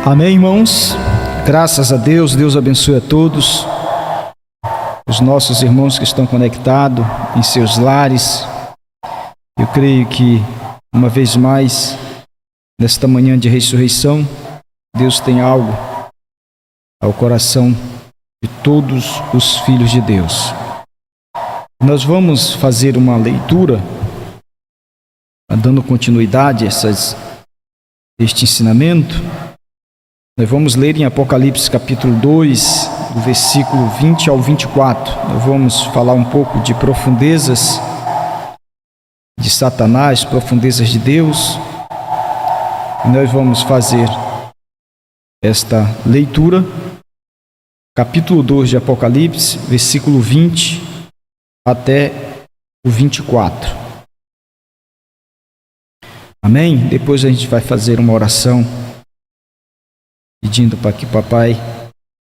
Amém, irmãos? Graças a Deus, Deus abençoe a todos, os nossos irmãos que estão conectados em seus lares. Eu creio que, uma vez mais, nesta manhã de ressurreição, Deus tem algo ao coração de todos os filhos de Deus. Nós vamos fazer uma leitura, dando continuidade a este ensinamento. Nós vamos ler em Apocalipse capítulo 2, do versículo 20 ao 24. Nós vamos falar um pouco de profundezas de Satanás, profundezas de Deus. E nós vamos fazer esta leitura, capítulo 2 de Apocalipse, versículo 20 até o 24. Amém? Depois a gente vai fazer uma oração, pedindo para que o Papai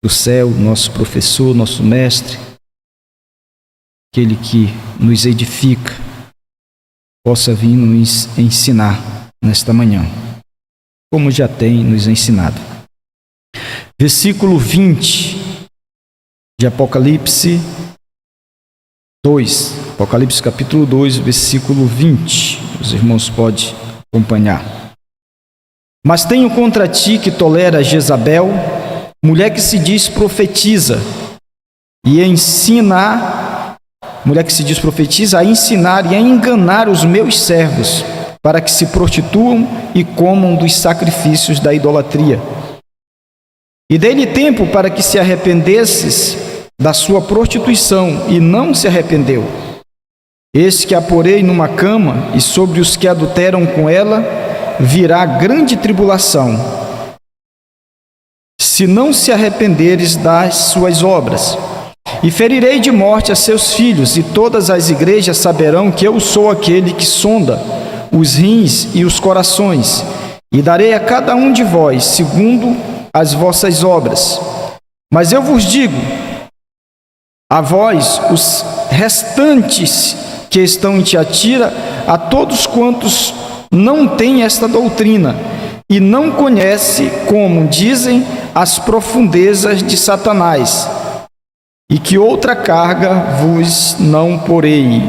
do céu, nosso professor, nosso mestre, aquele que nos edifica, possa vir nos ensinar nesta manhã, como já tem nos ensinado. Versículo 20 de Apocalipse 2, Apocalipse capítulo 2, versículo 20. Os irmãos podem acompanhar. Mas tenho contra ti que tolera Jezabel, mulher que se diz profetiza, e mulher que se diz profetiza, a ensinar e a enganar os meus servos, para que se prostituam e comam dos sacrifícios da idolatria. E dei-lhe tempo para que se arrependesses da sua prostituição, e não se arrependeu. Eis que a porei numa cama, e sobre os que adulteram com ela virá grande tribulação, se não se arrependeres das suas obras. E ferirei de morte a seus filhos, e todas as igrejas saberão que eu sou aquele que sonda os rins e os corações, e darei a cada um de vós segundo as vossas obras. Mas eu vos digo, a vós, os restantes que estão em Tiatira, a todos quantos não têm esta doutrina e não conhecem, como dizem, as profundezas de Satanás, e que outra carga vos não porei.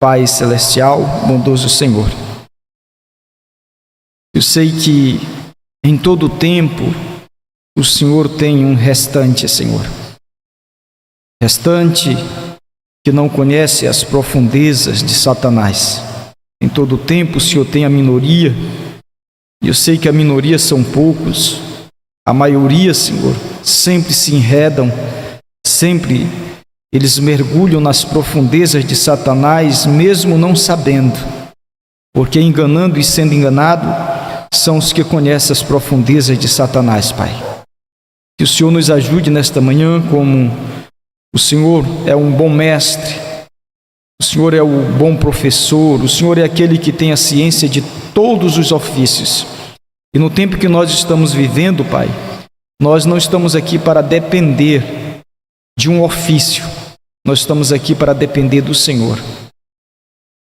Pai celestial, bondoso Senhor, eu sei que em todo tempo o Senhor tem um restante, Senhor. Restante que não conhece as profundezas de Satanás. Em todo tempo o Senhor tem a minoria, e eu sei que a minoria são poucos. A maioria, Senhor, sempre se enredam, sempre eles mergulham nas profundezas de Satanás, mesmo não sabendo, porque enganando e sendo enganado são os que conhecem as profundezas de Satanás, Pai. Que o Senhor nos ajude nesta manhã, como o Senhor é um bom mestre, o Senhor é o bom professor, o Senhor é aquele que tem a ciência de todos os ofícios. E no tempo que nós estamos vivendo, Pai, nós não estamos aqui para depender de um ofício, nós estamos aqui para depender do Senhor.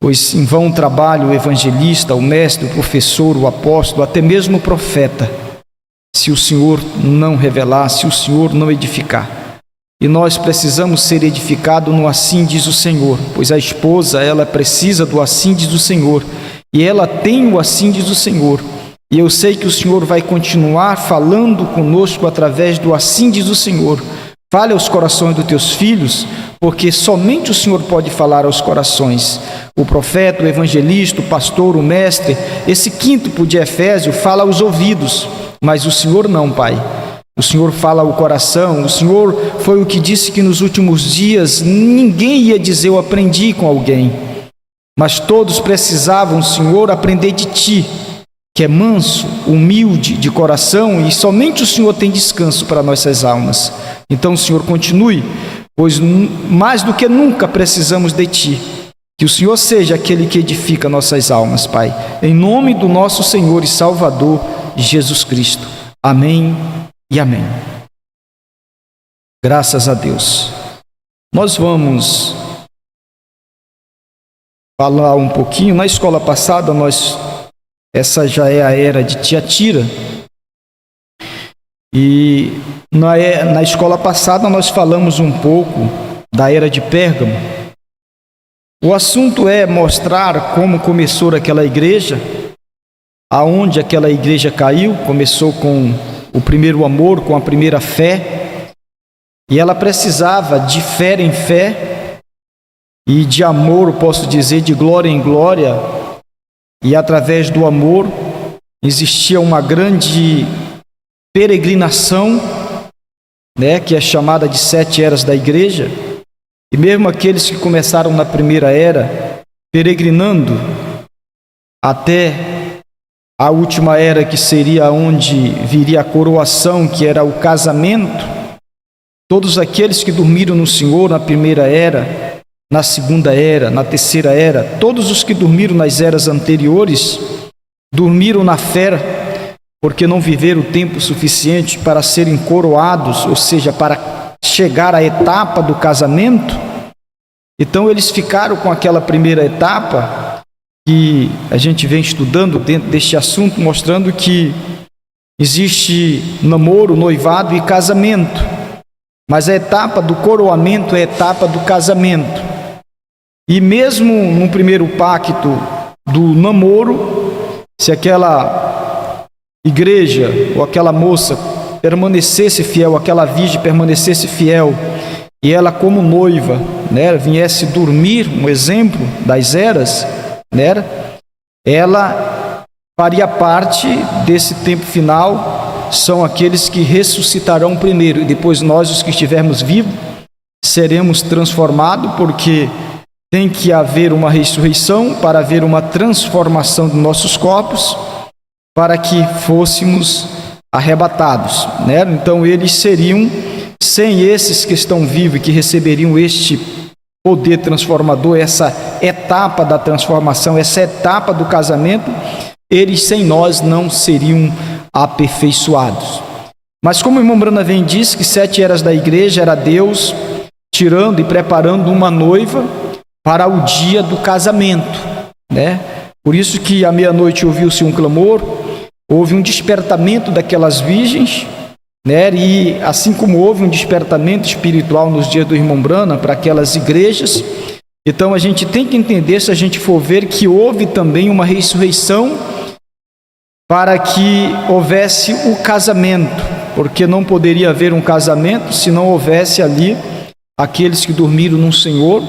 Pois em vão trabalha o evangelista, o mestre, o professor, o apóstolo, até mesmo o profeta, se o Senhor não revelar, se o Senhor não edificar. E nós precisamos ser edificados no assim diz o Senhor, pois a esposa, ela precisa do assim diz o Senhor, e ela tem o assim diz o Senhor. E eu sei que o Senhor vai continuar falando conosco através do assim diz o Senhor. Fale aos corações dos teus filhos, porque somente o Senhor pode falar aos corações. O profeta, o evangelista, o pastor, o mestre, esse quíntuple de Efésio fala aos ouvidos, mas o Senhor não, Pai. O Senhor fala ao coração. O Senhor foi o que disse que nos últimos dias ninguém ia dizer eu aprendi com alguém, mas todos precisavam, Senhor, aprender de Ti, que é manso, humilde de coração, e somente o Senhor tem descanso para nossas almas. Então, Senhor, continue, pois mais do que nunca precisamos de Ti. Que o Senhor seja aquele que edifica nossas almas, Pai. Em nome do nosso Senhor e Salvador, Jesus Cristo. Amém e amém. Graças a Deus. Nós vamos falar um pouquinho. Na escola passada, essa já é a era de Tiatira, E na escola passada nós falamos um pouco da era de Pérgamo. O assunto é mostrar como começou aquela igreja, aonde aquela igreja caiu. Começou com o primeiro amor, com a primeira fé, e ela precisava de fé em fé e de amor, posso dizer, de glória em glória, e através do amor existia uma grande peregrinação, que é chamada de 7 eras da igreja. E mesmo aqueles que começaram na primeira era, peregrinando até a última era, que seria onde viria a coroação, que era o casamento, todos aqueles que dormiram no Senhor na primeira era, na segunda era, na terceira era, todos os que dormiram nas eras anteriores, dormiram na fé, porque não viveram o tempo suficiente para serem coroados, ou seja, para chegar à etapa do casamento. Então eles ficaram com aquela primeira etapa, que a gente vem estudando dentro deste assunto, mostrando que existe namoro, noivado e casamento, mas a etapa do coroamento é a etapa do casamento. E mesmo no primeiro pacto do namoro, se aquela igreja ou aquela moça permanecesse fiel, aquela virgem permanecesse fiel, e ela como noiva, viesse dormir, um exemplo das eras, ela faria parte desse tempo final. São aqueles que ressuscitarão primeiro, e depois nós, os que estivermos vivos, seremos transformados, porque tem que haver uma ressurreição para haver uma transformação dos nossos corpos, para que fôssemos arrebatados, Então eles seriam, sem esses que estão vivos e que receberiam este poder transformador, essa etapa da transformação, essa etapa do casamento, eles sem nós não seriam aperfeiçoados. Mas como o irmão Branham diz que 7 eras da igreja era Deus tirando e preparando uma noiva para o dia do casamento, Por isso que à meia-noite ouviu-se um clamor, houve um despertamento daquelas virgens, e assim como houve um despertamento espiritual nos dias do irmão Branham para aquelas igrejas, então a gente tem que entender, se a gente for ver, que houve também uma ressurreição para que houvesse o casamento, porque não poderia haver um casamento se não houvesse ali aqueles que dormiram no Senhor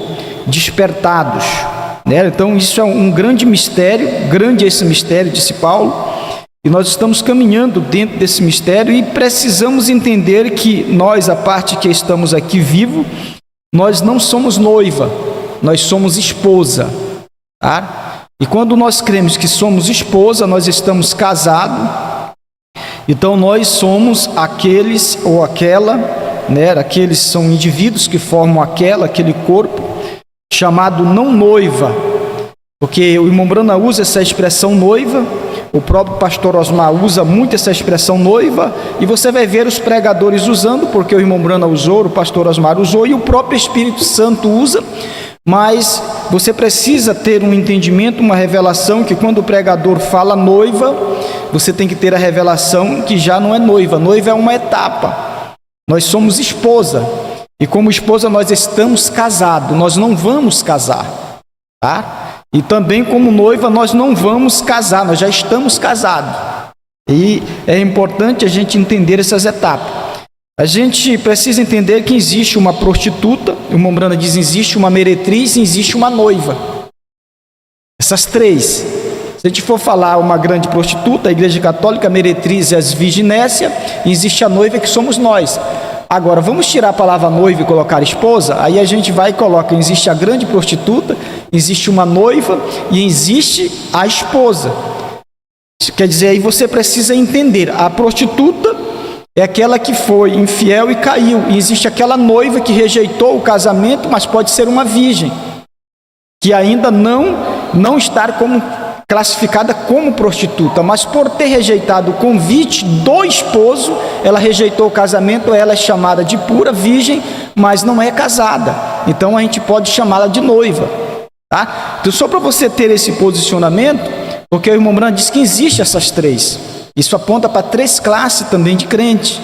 despertados, Então isso é um grande mistério, grande esse mistério, disse Paulo, e nós estamos caminhando dentro desse mistério e precisamos entender que nós, a parte que estamos aqui vivo, nós não somos noiva, nós somos esposa, E quando nós cremos que somos esposa, nós estamos casados, então nós somos aqueles ou aquela, aqueles são indivíduos que formam aquele corpo, chamado não noiva, porque o irmão Branham usa essa expressão noiva, o próprio pastor Osmar usa muito essa expressão noiva, e você vai ver os pregadores usando, porque o irmão Branham usou, o pastor Osmar usou, e o próprio Espírito Santo usa, mas você precisa ter um entendimento, uma revelação, que quando o pregador fala noiva, você tem que ter a revelação que já não é noiva, noiva é uma etapa, nós somos esposa, e como esposa nós estamos casados, nós não vamos casar, E também como noiva nós não vamos casar, nós já estamos casados. E é importante a gente entender essas etapas. A gente precisa entender que existe uma prostituta, o irmão Branham diz, existe uma meretriz e existe uma noiva. Essas três. Se a gente for falar uma grande prostituta, a Igreja Católica, a meretriz e as virginésia, existe a noiva que somos nós. Agora, vamos tirar a palavra noiva e colocar esposa? Aí a gente vai e coloca, existe a grande prostituta, existe uma noiva e existe a esposa. Isso quer dizer, aí você precisa entender, a prostituta é aquela que foi infiel e caiu, e existe aquela noiva que rejeitou o casamento, mas pode ser uma virgem, que ainda não está classificada como prostituta, mas por ter rejeitado o convite do esposo, ela rejeitou o casamento, ela é chamada de pura virgem, mas não é casada, então a gente pode chamá-la de noiva, Então só para você ter esse posicionamento, porque o irmão Branham diz que existe essas três, Isso aponta para 3 classes também de crente,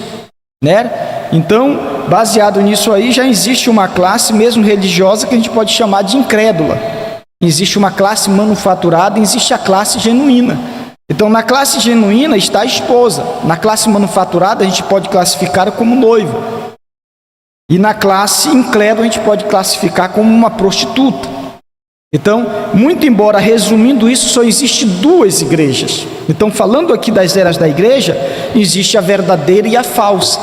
né? Então, baseado nisso aí, já existe uma classe mesmo religiosa que a gente pode chamar de incrédula. Existe uma classe manufaturada, existe a classe genuína. Então, na classe genuína está a esposa. Na classe manufaturada, a gente pode classificar como noiva. E na classe incrédula, a gente pode classificar como uma prostituta. Então, muito embora, resumindo isso, só existe 2 igrejas. Então, falando aqui das eras da igreja, existe a verdadeira e a falsa.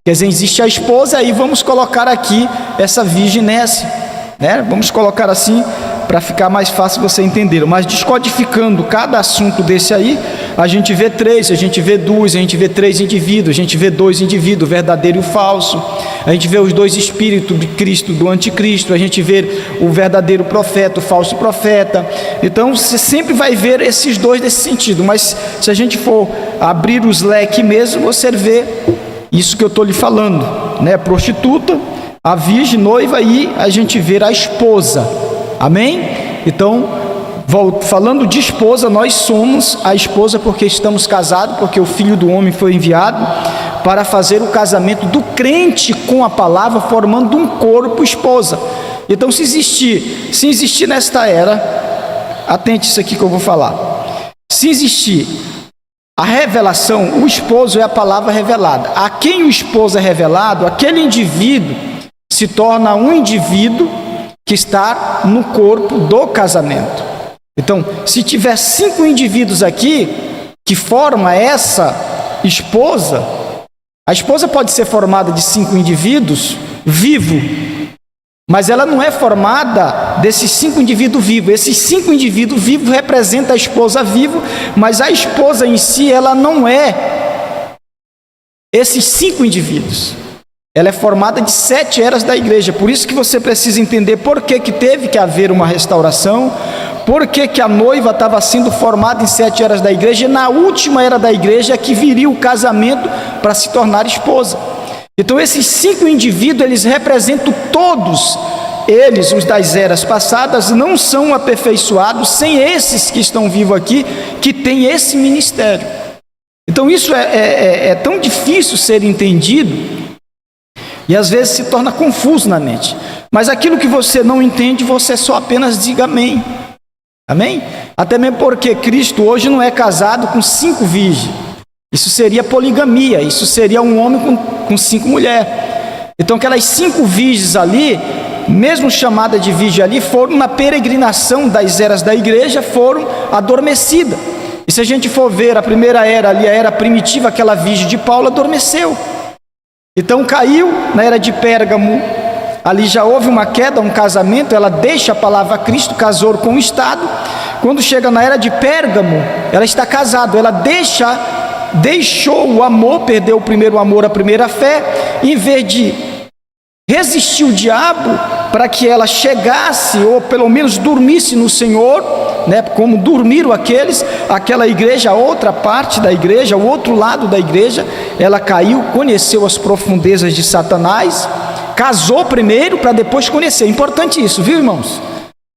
Quer dizer, existe a esposa, aí vamos colocar aqui essa virgem Nécia, né? Vamos colocar assim, para ficar mais fácil você entender. Mas descodificando cada assunto desse aí, a gente vê 3, a gente vê 2, a gente vê 3 indivíduos, a gente vê 2 indivíduos, o verdadeiro e o falso. A gente vê os 2 espíritos de Cristo, do anticristo, a gente vê o verdadeiro profeta, o falso profeta. Então você sempre vai ver esses 2 nesse sentido, mas se a gente for abrir os leques mesmo, você vê isso que eu estou lhe falando, né? Prostituta, a virgem, noiva, e a gente vê a esposa. Amém? Então, falando de esposa, nós somos a esposa porque estamos casados, porque o Filho do Homem foi enviado para fazer o casamento do crente com a palavra, formando um corpo esposa. Então, se existir nesta era, atente isso aqui que eu vou falar. Se existir a revelação, o esposo é a palavra revelada. A quem o esposo é revelado, aquele indivíduo se torna um indivíduo que está no corpo do casamento. Então, se tiver 5 indivíduos aqui que formam essa esposa, a esposa pode ser formada de 5 indivíduos vivos, mas ela não é formada desses 5 indivíduos vivos. Esses 5 indivíduos vivos representam a esposa viva, mas a esposa em si, ela não é esses 5 indivíduos. Ela é formada de 7 eras da igreja. Por isso que você precisa entender por que teve que haver uma restauração, por que a noiva estava sendo formada em 7 eras da igreja, e na última era da igreja é que viria o casamento para se tornar esposa. Então esses 5 indivíduos, eles representam todos eles, os das eras passadas, não são aperfeiçoados sem esses que estão vivos aqui, que têm esse ministério. Então isso é tão difícil ser entendido, e às vezes se torna confuso na mente. Mas aquilo que você não entende, você só apenas diga amém. Amém? Até mesmo porque Cristo hoje não é casado com 5 virgens. Isso seria poligamia, isso seria um homem com 5 mulheres. Então aquelas 5 virgens ali, mesmo chamada de virgem ali, foram na peregrinação das eras da igreja, foram adormecidas. E se a gente for ver a primeira era ali, a era primitiva, aquela virgem de Paulo adormeceu. Então caiu na era de Pérgamo, ali já houve uma queda, um casamento, ela deixa a palavra Cristo, casou com o Estado. Quando chega na era de Pérgamo, ela está casada, ela deixou o amor, perdeu o primeiro amor, a primeira fé, em vez de resistir o diabo para que ela chegasse, ou pelo menos dormisse no Senhor, né, como dormiram aquela igreja, a outra parte da igreja, o outro lado da igreja, ela caiu, conheceu as profundezas de Satanás, casou primeiro para depois conhecer. É importante isso, viu, irmãos?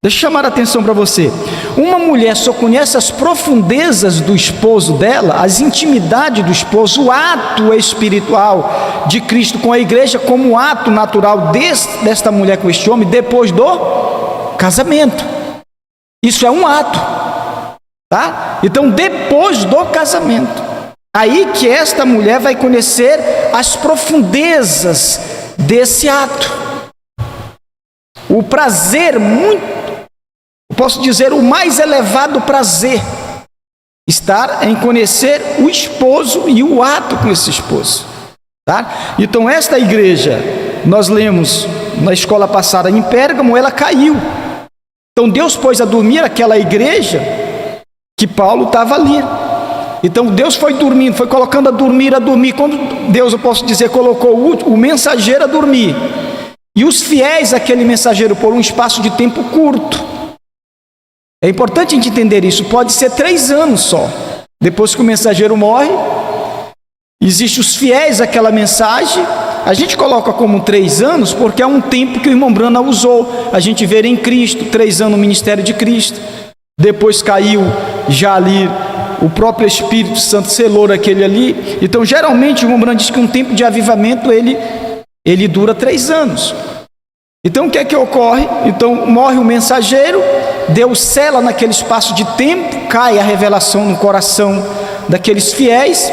Deixa eu chamar a atenção para você. Uma mulher só conhece as profundezas do esposo dela, as intimidades do esposo, o ato espiritual de Cristo com a igreja, como o ato natural desta mulher com este homem, depois do casamento. Isso é um ato, tá? Então, depois do casamento, aí que esta mulher vai conhecer as profundezas desse ato. O prazer posso dizer, o mais elevado prazer, estar em conhecer o esposo e o ato com esse esposo, tá? Então esta igreja, nós lemos na escola passada em Pérgamo, ela caiu. Então Deus pôs a dormir aquela igreja que Paulo estava ali. Então Deus foi dormindo, foi colocando a dormir. Quando Deus, eu posso dizer, colocou o mensageiro a dormir, e os fiéis àquele mensageiro por um espaço de tempo curto. É importante a gente entender isso. Pode ser 3 anos só. Depois que o mensageiro morre, existem os fiéis àquela mensagem. A gente coloca como 3 anos porque é um tempo que o irmão Brana usou. A gente vê em Cristo, 3 anos no ministério de Cristo. Depois caiu já ali o próprio Espírito Santo selou aquele ali. Então, geralmente, o irmão Branham diz que um tempo de avivamento, ele dura 3 anos. Então, o que é que ocorre? Então, morre o mensageiro, Deus sela naquele espaço de tempo, cai a revelação no coração daqueles fiéis,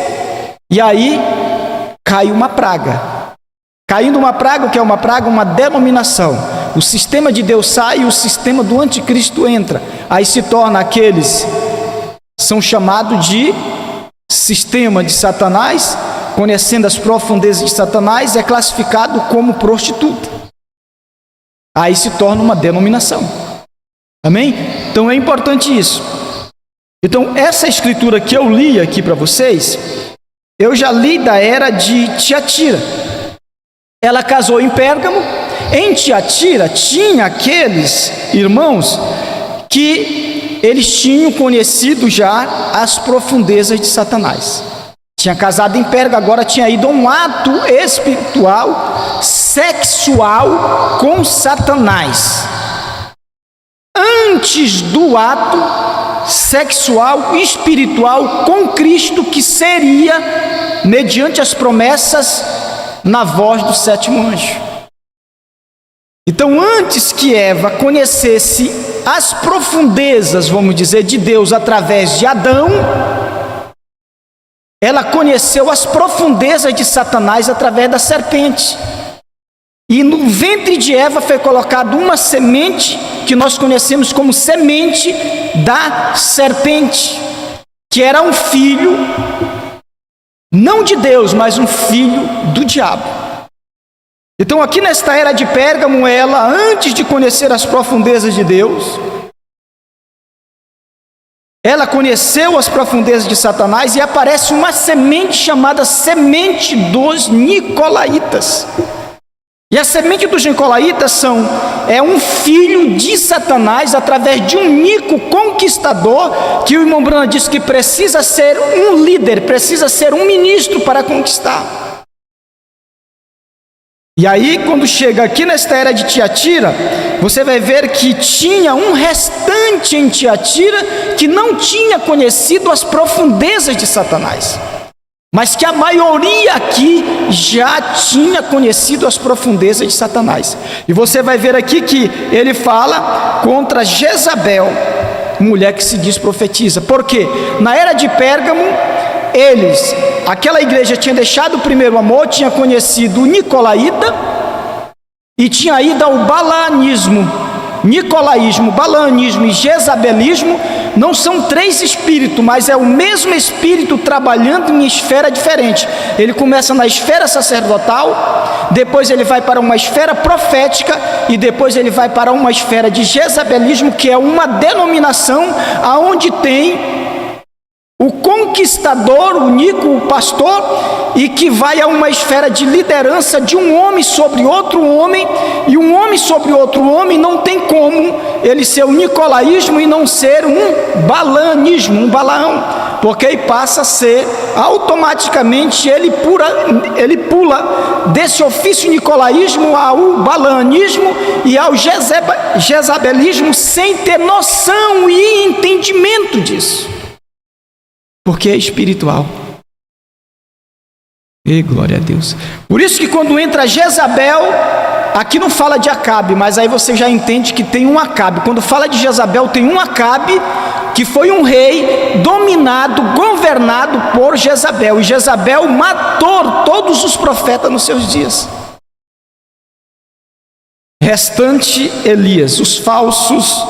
e aí cai uma praga. Caindo uma praga, o que é uma praga? Uma denominação. O sistema de Deus sai e o sistema do anticristo entra. Aí se torna aqueles, são chamados de sistema de Satanás, conhecendo as profundezas de Satanás, é classificado como prostituta. Aí se torna uma denominação. Amém? Então é importante isso. Então essa escritura que eu li aqui para vocês, eu já li da era de Tiatira. Ela casou em Pérgamo. Em Tiatira tinha aqueles irmãos que eles tinham conhecido já as profundezas de Satanás. Tinha casado em Pérgamo, agora tinha ido a um ato espiritual, sexual com Satanás. Antes do ato sexual, espiritual com Cristo, que seria mediante as promessas na voz do 7º anjo. Então, antes que Eva conhecesse as profundezas, vamos dizer, de Deus através de Adão, ela conheceu as profundezas de Satanás através da serpente. E no ventre de Eva foi colocada uma semente que nós conhecemos como semente da serpente, que era um filho, não de Deus, mas um filho do diabo. Então aqui nesta era de Pérgamo, ela, antes de conhecer as profundezas de Deus, ela conheceu as profundezas de Satanás, e aparece uma semente chamada semente dos Nicolaítas. E a semente dos Nicolaítas é um filho de Satanás através de um Nico conquistador, que o irmão Branham diz que precisa ser um líder, precisa ser um ministro para conquistar. E aí, quando chega aqui nesta era de Tiatira, você vai ver que tinha um restante em Tiatira que não tinha conhecido as profundezas de Satanás, mas que a maioria aqui já tinha conhecido as profundezas de Satanás. E você vai ver aqui que ele fala contra Jezabel, mulher que se diz profetiza. Por quê? Na era de Pérgamo, aquela igreja tinha deixado o primeiro amor, tinha conhecido o Nicolaíta e tinha ido ao balanismo. Nicolaísmo, balanismo e jezabelismo não são 3 espíritos, mas é o mesmo espírito trabalhando em esfera diferente. Ele começa na esfera sacerdotal, depois ele vai para uma esfera profética e depois ele vai para uma esfera de jezabelismo, que é uma denominação aonde tem o conquistador, o Nico, o pastor, e que vai a uma esfera de liderança de um homem sobre outro homem, e um homem sobre outro homem não tem como ele ser um nicolaísmo e não ser um balanismo, um Balaão, porque ele passa a ser, automaticamente, ele pula desse ofício nicolaísmo ao balanismo e ao jezabelismo sem ter noção e entendimento disso. Porque é espiritual. E glória a Deus. Por isso que quando entra Jezabel, aqui não fala de Acabe, mas aí você já entende que tem um Acabe. Quando fala de Jezabel, tem um Acabe que foi um rei dominado, governado por Jezabel. E Jezabel matou todos os profetas nos seus dias. Restante Elias, os falsos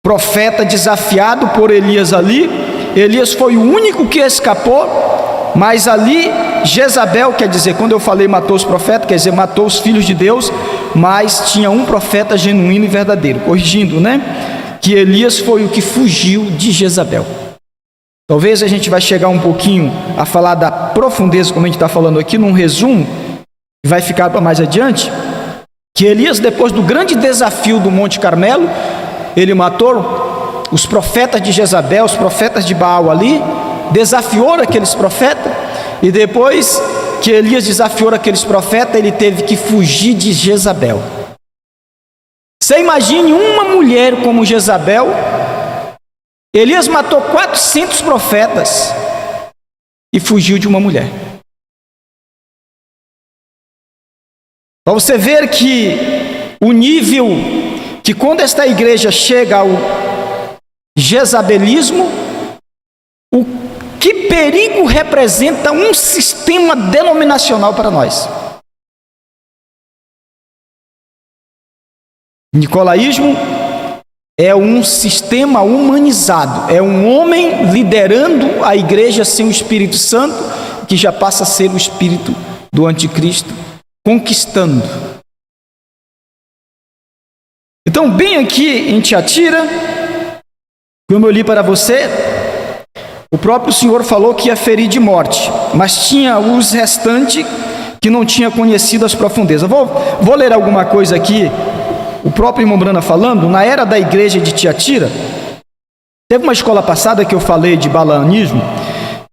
profetas desafiados por Elias ali. Elias foi o único que escapou, mas ali Jezabel, quer dizer, quando eu falei matou os profetas, quer dizer, matou os filhos de Deus, mas tinha um profeta genuíno e verdadeiro, corrigindo, né? Que Elias foi o que fugiu de Jezabel. Talvez a gente vai chegar um pouquinho a falar da profundeza, como a gente está falando aqui, num resumo, vai ficar para mais adiante, que Elias, depois do grande desafio do Monte Carmelo, ele matou os profetas de Jezabel, os profetas de Baal ali, desafiou aqueles profetas, e depois que Elias desafiou aqueles profetas, ele teve que fugir de Jezabel. Você imagine uma mulher como Jezabel, Elias matou 400 profetas e fugiu de uma mulher. Para você ver que o nível, que quando esta igreja chega ao jezabelismo, o que perigo representa um sistema denominacional para nós. Nicolaísmo é um sistema humanizado, é um homem liderando a igreja sem o Espírito Santo, que já passa a ser o espírito do anticristo, conquistando. Então, bem aqui em Tiatira, como eu li para você, o próprio Senhor falou que ia ferir de morte, mas tinha os restantes que não tinham conhecido as profundezas. Vou ler alguma coisa aqui. O próprio irmão Brana falando, na era da igreja de Tiatira, teve uma escola passada que eu falei de balaamismo,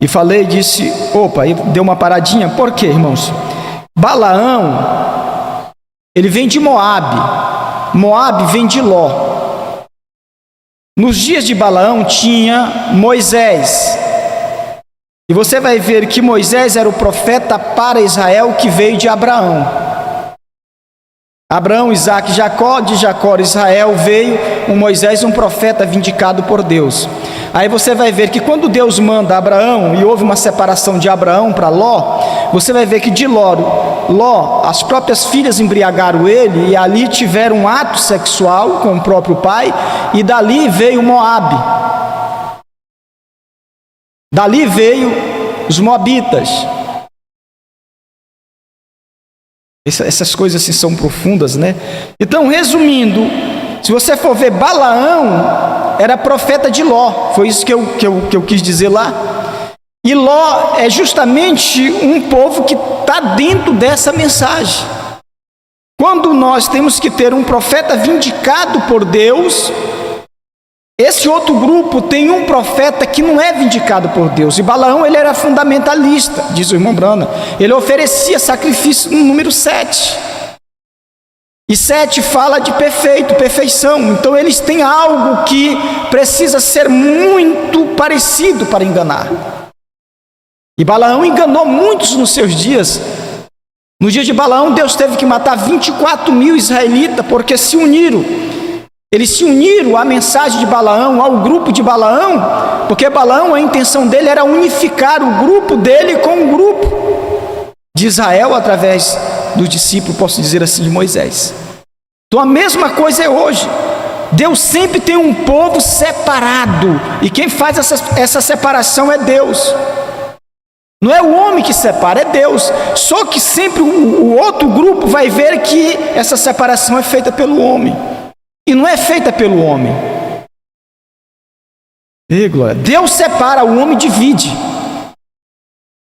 e falei, disse, opa, e deu uma paradinha. Por quê, irmãos? Balaão, ele vem de Moabe, Moabe vem de Ló. Nos dias de Balaão tinha Moisés, e você vai ver que Moisés era o profeta para Israel que veio de Abraão. Abraão, Isaque, Jacó, de Jacó, Israel, veio um Moisés, um profeta vindicado por Deus. Aí você vai ver que quando Deus manda Abraão, e houve uma separação de Abraão para Ló, você vai ver que de Ló, as próprias filhas embriagaram ele, e ali tiveram um ato sexual com o próprio pai, e dali veio Moabe. Dali veio os moabitas. Essas coisas assim são profundas, né? Então, resumindo, se você for ver, Balaão era profeta de Ló, foi isso que eu quis dizer lá. E Ló é justamente um povo que está dentro dessa mensagem. Quando nós temos que ter um profeta vindicado por Deus, esse outro grupo tem um profeta que não é vindicado por Deus. E Balaão, ele era fundamentalista, diz o irmão Brana. Ele oferecia sacrifício no número 7. E 7 fala de perfeição. Então eles têm algo que precisa ser muito parecido para enganar. E Balaão enganou muitos nos seus dias. No dia de Balaão, Deus teve que matar 24 mil israelitas, porque se uniram. Eles se uniram à mensagem de Balaão, ao grupo de Balaão, porque Balaão, a intenção dele era unificar o grupo dele com o grupo de Israel, através do discípulo, posso dizer assim, de Moisés. Então a mesma coisa é hoje. Deus sempre tem um povo separado, e quem faz essa separação é Deus. Não é o homem que separa, é Deus. Só que sempre o outro grupo vai ver que essa separação é feita pelo homem. E não é feita pelo homem. Glória. Deus separa, o homem divide.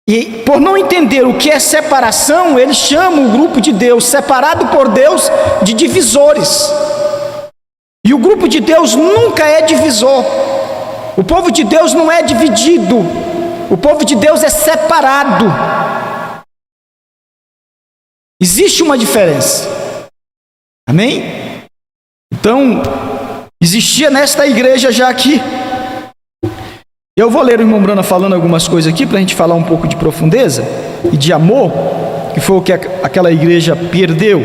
E por não entender o que é separação, ele chama o grupo de Deus, separado por Deus, de divisores. E o grupo de Deus nunca é divisor. O povo de Deus não é dividido. O povo de Deus é separado. Existe uma diferença. Amém? Então, existia nesta igreja já aqui. Eu vou ler o irmão Brana falando algumas coisas aqui, para a gente falar um pouco de profundeza e de amor, que foi o que aquela igreja perdeu.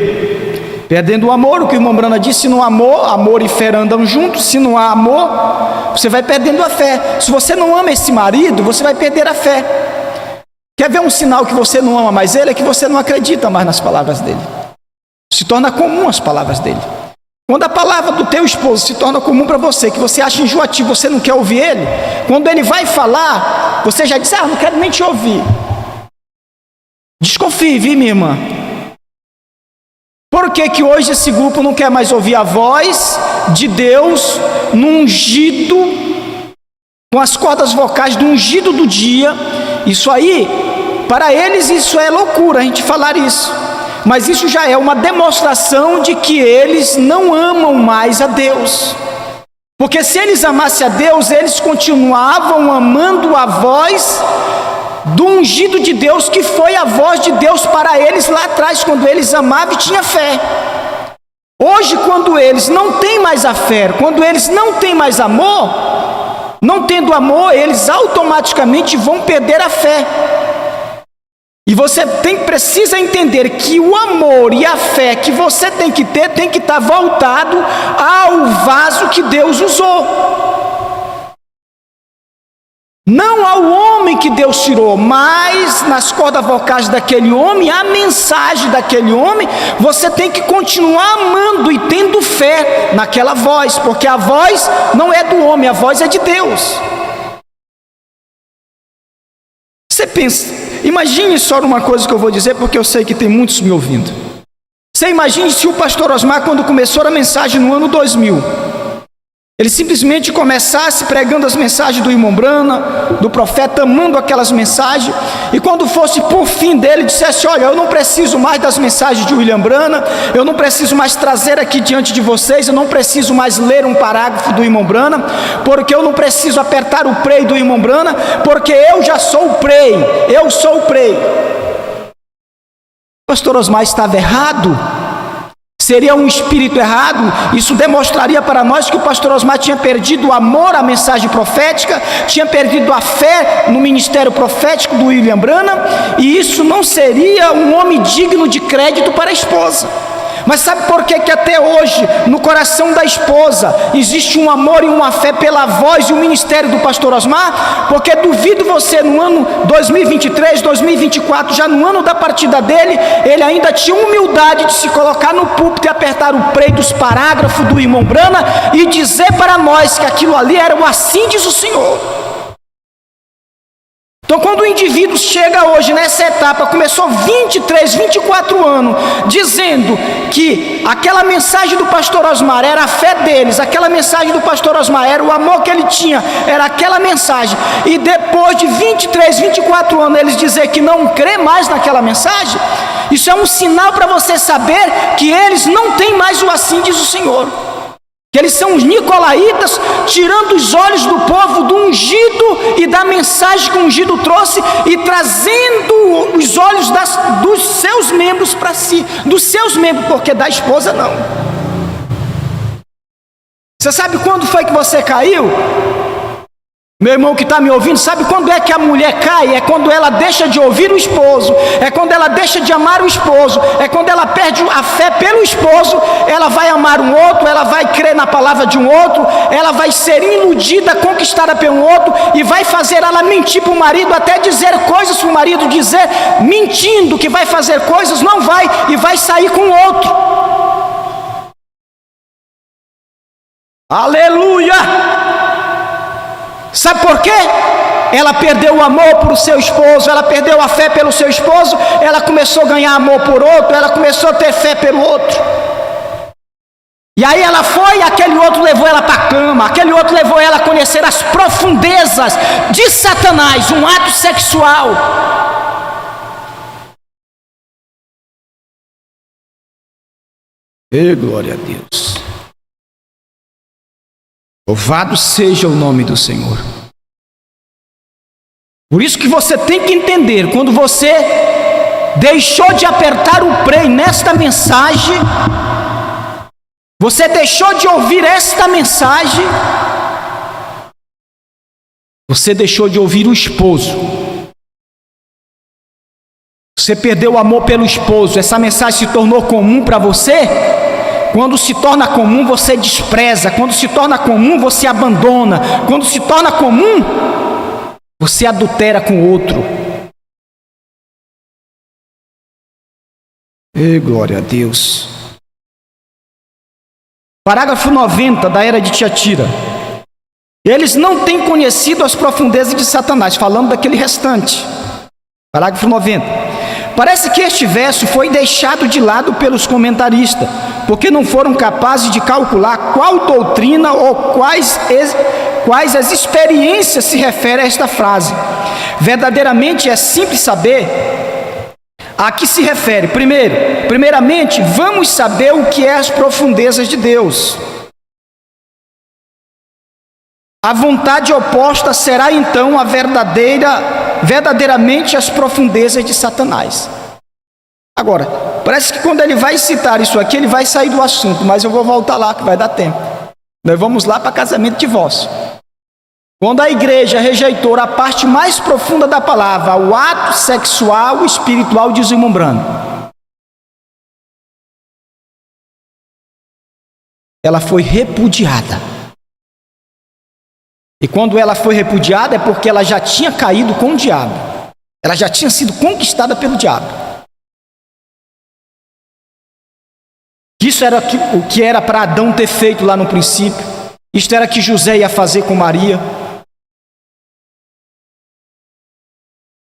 Perdendo o amor, o que o irmão Brana disse, se não há amor, amor e fé andam juntos. Se não há amor, você vai perdendo a fé. Se você não ama esse marido, você vai perder a fé. Quer ver um sinal que você não ama mais ele? É que você não acredita mais nas palavras dele. Se torna comum as palavras dele. Quando a palavra do teu esposo se torna comum para você, que você acha enjoativo, você não quer ouvir ele, quando ele vai falar, você já diz, não quero nem te ouvir. Desconfie, viu, minha irmã? Por que hoje esse grupo não quer mais ouvir a voz de Deus no ungido, com as cordas vocais do ungido do dia? Isso aí, para eles isso é loucura, a gente falar isso. Mas isso já é uma demonstração de que eles não amam mais a Deus. Porque se eles amassem a Deus, eles continuavam amando a voz do ungido de Deus, que foi a voz de Deus para eles lá atrás, quando eles amavam e tinham fé. Hoje, quando eles não têm mais a fé, quando eles não têm mais amor, não tendo amor, eles automaticamente vão perder a fé. E você precisa entender que o amor e a fé que você tem que ter, tem que estar voltado ao vaso que Deus usou. Não ao homem que Deus tirou, mas nas cordas vocais daquele homem, a mensagem daquele homem, você tem que continuar amando e tendo fé naquela voz, porque a voz não é do homem, a voz é de Deus. Você pensa, imagine só uma coisa que eu vou dizer, porque eu sei que tem muitos me ouvindo. Você imagine se o pastor Osmar, quando começou a mensagem no ano 2000, ele simplesmente começasse pregando as mensagens do irmão Brana, do profeta, amando aquelas mensagens, e quando fosse por fim dele, dissesse: olha, eu não preciso mais das mensagens de William Brana, eu não preciso mais trazer aqui diante de vocês, eu não preciso mais ler um parágrafo do irmão Brana, porque eu não preciso apertar o play do irmão Brana, porque eu já sou o play, eu sou o play. O pastor Osmar estava errado? Seria um espírito errado? Isso demonstraria para nós que o pastor Osmar tinha perdido o amor à mensagem profética, tinha perdido a fé no ministério profético do William Brana, e isso não seria um homem digno de crédito para a esposa. Mas sabe por que até hoje, no coração da esposa, existe um amor e uma fé pela voz e o ministério do pastor Osmar? Porque duvido você, no ano 2023, 2024, já no ano da partida dele, ele ainda tinha humildade de se colocar no púlpito e apertar o play dos parágrafos do irmão Brana e dizer para nós que aquilo ali era o assim diz o Senhor. Então, quando o indivíduo chega hoje nessa etapa, começou 23, 24 anos, dizendo que aquela mensagem do pastor Osmar era a fé deles, aquela mensagem do pastor Osmar era o amor que ele tinha, era aquela mensagem, e depois de 23, 24 anos, eles dizer que não crê mais naquela mensagem, isso é um sinal para você saber que eles não têm mais o assim diz o Senhor. Que eles são os nicolaítas, tirando os olhos do povo do ungido e da mensagem que o ungido trouxe, e trazendo os olhos dos seus membros para si, dos seus membros, porque da esposa não. Você sabe quando foi que você caiu? Meu irmão que está me ouvindo, sabe quando é que a mulher cai? É quando ela deixa de ouvir o esposo, é quando ela deixa de amar o esposo, é quando ela perde a fé pelo esposo, ela vai amar um outro, ela vai crer na palavra de um outro, ela vai ser iludida, conquistada pelo outro, e vai fazer ela mentir para o marido, até dizer coisas para o marido, dizer, mentindo que vai fazer coisas, não vai, e vai sair com outro. Aleluia! Sabe por quê? Ela perdeu o amor por seu esposo, ela perdeu a fé pelo seu esposo, ela começou a ganhar amor por outro, ela começou a ter fé pelo outro. E aí ela foi, aquele outro levou ela para a cama, aquele outro levou ela a conhecer as profundezas de Satanás, um ato sexual. E glória a Deus. Louvado seja o nome do Senhor. Por isso que você tem que entender, quando você deixou de apertar o play nesta mensagem, você deixou de ouvir esta mensagem, você deixou de ouvir o esposo, você perdeu o amor pelo esposo, essa mensagem se tornou comum para você. Quando se torna comum, você despreza. Quando se torna comum, você abandona. Quando se torna comum, você adultera com outro. E glória a Deus. Parágrafo 90 da era de Tiatira. Eles não têm conhecido as profundezas de Satanás, falando daquele restante. Parágrafo 90. Parece que este verso foi deixado de lado pelos comentaristas, porque não foram capazes de calcular qual doutrina ou quais as experiências se refere a esta frase. Verdadeiramente é simples saber a que se refere. Primeiramente, vamos saber o que é as profundezas de Deus. A vontade oposta será então a verdadeiramente as profundezas de Satanás. Agora, parece que quando ele vai citar isso aqui, ele vai sair do assunto, mas eu vou voltar lá que vai dar tempo. Nós vamos lá para casamento e divórcio. Quando a igreja rejeitou a parte mais profunda da palavra, o ato sexual e espiritual de irmão Branham, ela foi repudiada. E quando ela foi repudiada é porque ela já tinha caído com o diabo. Ela já tinha sido conquistada pelo diabo. Isso era o que era para Adão ter feito lá no princípio. Isto era que José ia fazer com Maria.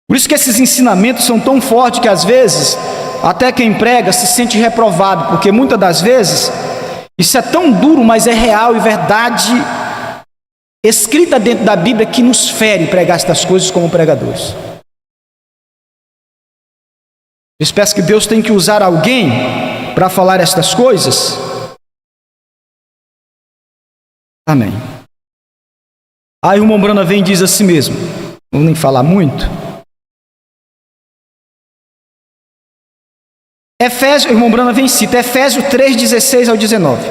Por isso que esses ensinamentos são tão fortes que às vezes até quem prega se sente reprovado, porque muitas das vezes isso é tão duro, mas é real e verdade escrita dentro da Bíblia que nos fere pregar estas coisas como pregadores. Eu peço que Deus tem que usar alguém para falar estas coisas. Amém. Aí o irmão Branham vem e diz assim mesmo, não vou nem falar muito. Efésios, o irmão Branham vem e cita Efésios 3, 16 ao 19.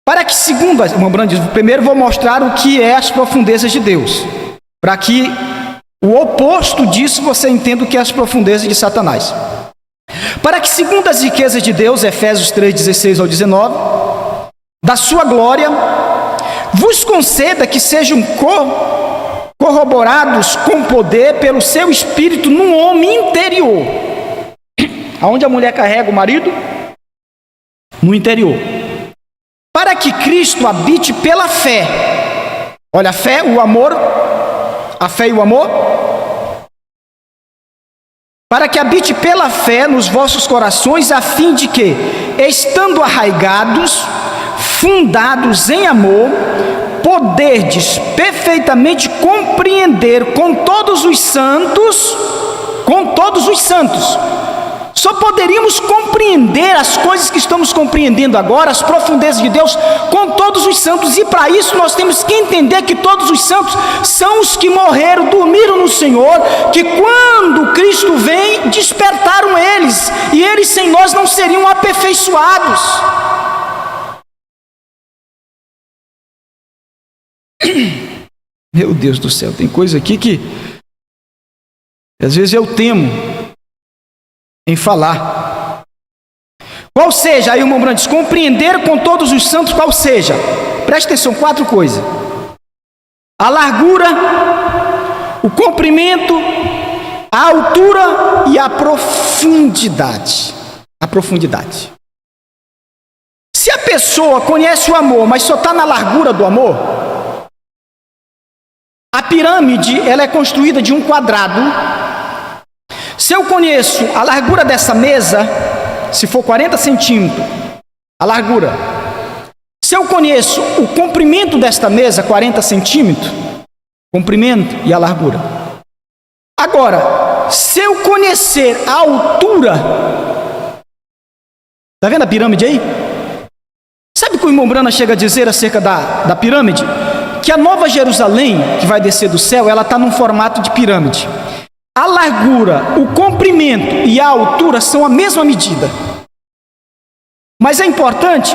Para que, segundo, o irmão Branham diz, primeiro vou mostrar o que é as profundezas de Deus, para que o oposto disso você entenda o que é as profundezas de Satanás. Para que, segundo as riquezas de Deus, Efésios 3, 16 ao 19, da sua glória, vos conceda que sejam corroborados com poder pelo seu espírito num homem interior. Aonde a mulher carrega o marido? No interior. Para que Cristo habite pela fé. Olha, a fé, o amor. A fé e o amor. Para que habite pela fé nos vossos corações, a fim de que, estando arraigados, fundados em amor, poderdes perfeitamente compreender com todos os santos, só poderíamos compreender as coisas que estamos compreendendo agora, as profundezas de Deus, com todos os santos. E para isso nós temos que entender que todos os santos são os que morreram, dormiram no Senhor, que quando Cristo vem, despertaram eles, e eles sem nós não seriam aperfeiçoados. Meu Deus do céu, tem coisa aqui que às vezes eu temo em falar. Qual seja, aí o irmão Branham diz, compreender com todos os santos, qual seja, preste atenção, 4 coisas: a largura, o comprimento, a altura e a profundidade. Se a pessoa conhece o amor, mas só está na largura do amor, a pirâmide ela é construída de um quadrado. Se eu conheço a largura dessa mesa, se for 40 centímetros, a largura. Se eu conheço o comprimento desta mesa, 40 centímetros, comprimento e a largura. Agora, se eu conhecer a altura, está vendo a pirâmide aí? Sabe o que o irmão Branham chega a dizer acerca da pirâmide? Que a Nova Jerusalém, que vai descer do céu, ela está num formato de pirâmide. A largura, o comprimento e a altura são a mesma medida. Mas é importante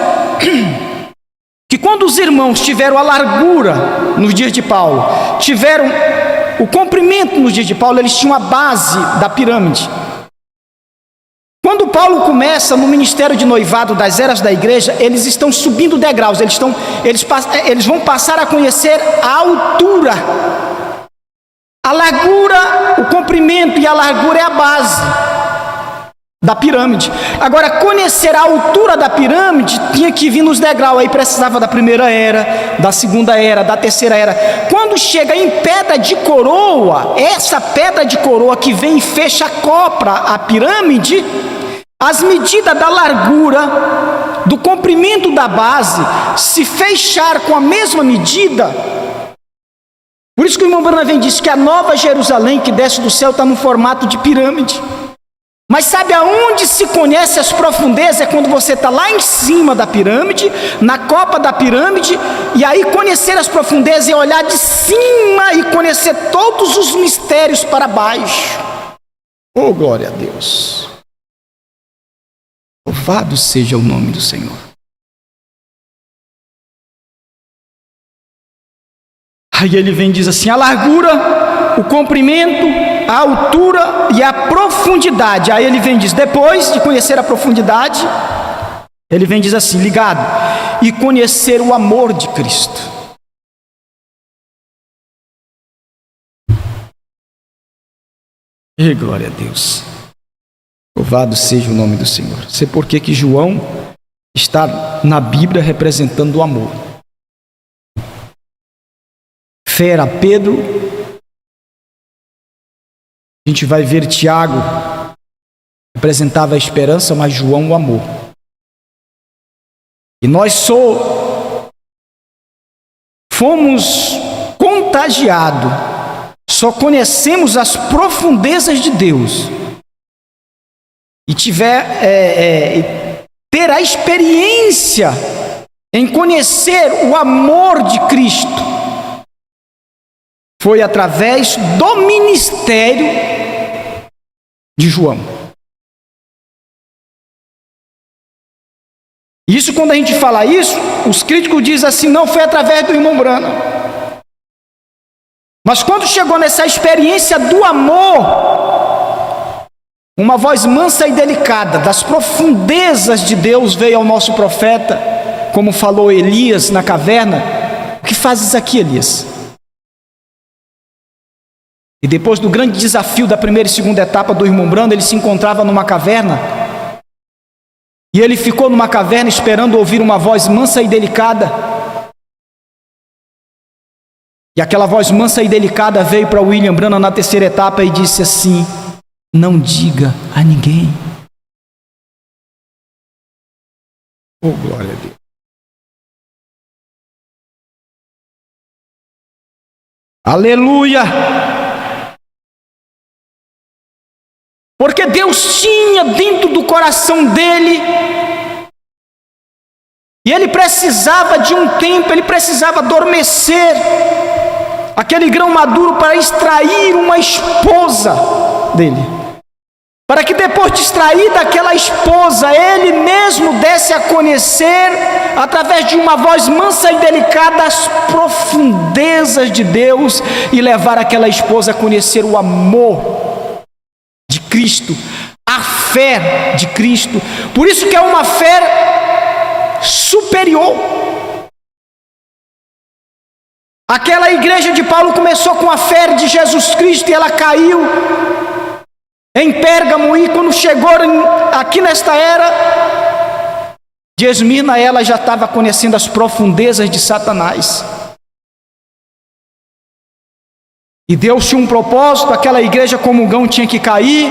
que quando os irmãos tiveram a largura nos dias de Paulo, tiveram o comprimento nos dias de Paulo, eles tinham a base da pirâmide. Quando Paulo começa no ministério de noivado das eras da igreja, eles estão subindo degraus, eles vão passar a conhecer a altura. A largura, o comprimento e a largura é a base da pirâmide. Agora, conhecer a altura da pirâmide tinha que vir nos degraus. Aí precisava da primeira era, da segunda era, da terceira era. Quando chega em pedra de coroa, essa pedra de coroa que vem e fecha a copa, a pirâmide, as medidas da largura, do comprimento da base, se fechar com a mesma medida. Por isso que o irmão Branham vem e diz que a Nova Jerusalém que desce do céu está no formato de pirâmide. Mas sabe aonde se conhece as profundezas? É quando você está lá em cima da pirâmide, na copa da pirâmide, e aí conhecer as profundezas é olhar de cima e conhecer todos os mistérios para baixo. Oh, glória a Deus! Louvado seja o nome do Senhor. Aí ele vem e diz assim: a largura, o comprimento, a altura e a profundidade. Aí ele vem e diz, depois de conhecer a profundidade, ele vem e diz assim, ligado, e conhecer o amor de Cristo. E glória a Deus. Louvado seja o nome do Senhor. Sei por que João está na Bíblia representando o amor. Fé era Pedro. A gente vai ver Tiago representava a esperança, mas João o amor. E nós fomos contagiados, só conhecemos as profundezas de Deus e ter a experiência em conhecer o amor de Cristo foi através do ministério de João. Isso, quando a gente fala isso, os críticos dizem assim, não foi através do irmão Branham. Mas quando chegou nessa experiência do amor, uma voz mansa e delicada das profundezas de Deus veio ao nosso profeta, como falou Elias na caverna. O que fazes aqui, Elias? E depois do grande desafio da primeira e segunda etapa do irmão Branham, ele se encontrava numa caverna. E ele ficou numa caverna esperando ouvir uma voz mansa e delicada. E aquela voz mansa e delicada veio para William Branham na terceira etapa e disse assim: não diga a ninguém. Oh, glória a Deus. Aleluia! Porque Deus tinha dentro do coração dele, e ele precisava de um tempo, ele precisava adormecer aquele grão maduro para extrair uma esposa dele, para que depois de extrair daquela esposa, ele mesmo desse a conhecer, através de uma voz mansa e delicada, as profundezas de Deus, e levar aquela esposa a conhecer o amor de Cristo, a fé de Cristo. Por isso que é uma fé superior. Aquela igreja de Paulo começou com a fé de Jesus Cristo e ela caiu em Pérgamo, e quando chegou aqui nesta era de Esmirna, ela já estava conhecendo as profundezas de Satanás. E Deus tinha um propósito, aquela igreja comungão tinha que cair,